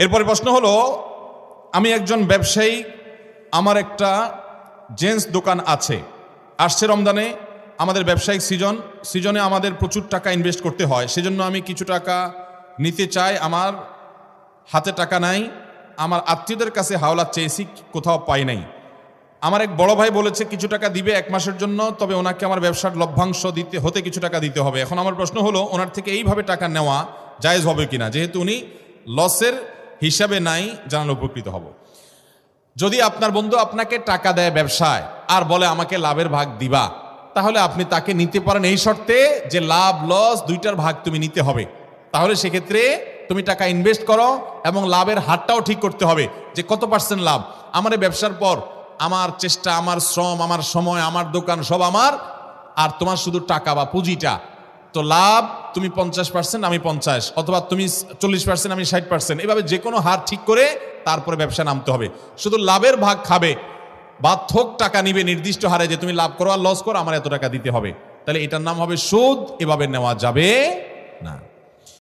এরপরে প্রশ্ন হলো, আমি একজন ব্যবসায়ী, আমার একটা জেন্টস দোকান আছে, আসছে রমজানে আমাদের ব্যবসায়িক সিজনে আমাদের প্রচুর টাকা ইনভেস্ট করতে হয়, সেজন্য আমি কিছু টাকা নিতে চাই। আমার হাতে টাকা নাই, আমার আত্মীয়দের কাছে হাওলাত চেয়েছি, কোথাও পাই নাই। আমার এক বড় ভাই বলেছে কিছু টাকা দিবে 1 মাসের জন্য, তবে ওনাকে আমার ব্যবসার লভ্যাংশ হতে কিছু টাকা দিতে হবে। এখন আমার প্রশ্ন হলো, ওনার থেকে এইভাবে টাকা নেওয়া জায়েজ হবে কিনা, যেহেতু উনি লসের হিসাবে নাই, জানালে উপকৃত হব। যদি আপনার বন্ধু আপনাকে টাকা দেয় ব্যবসায় আর বলে আমাকে লাভের ভাগ দিবা, তাহলে আপনি তাকে নিতে পারেন এই শর্তে যে লাভ লস দুইটার ভাগ তুমি নিতে হবে। তাহলে সেক্ষেত্রে তুমি টাকা ইনভেস্ট করো এবং লাভের হারটাও ঠিক করতে হবে যে কত পার্সেন্ট লাভ। আমার এই ব্যবসার পর আমার চেষ্টা, আমার শ্রম, আমার সময়, আমার দোকান সব আমার, আর তোমার শুধু টাকা বা পুঁজিটা। তো লাভ তুমি 50%, আমি 50, অথবা তুমি 40%, আমি 60%, এভাবে যে কোনো হার ঠিক করে তারপরে ব্যবসা নামতে হবে। শুধু লাভের ভাগ খাবে বা থোক টাকা নিবে নির্দিষ্ট হারে যে তুমি লাভ করো আর লস করো, আমার এত টাকা দিতে হবে, তাহলে এটার নাম হবে সুদ। এভাবে নেওয়া যাবে না।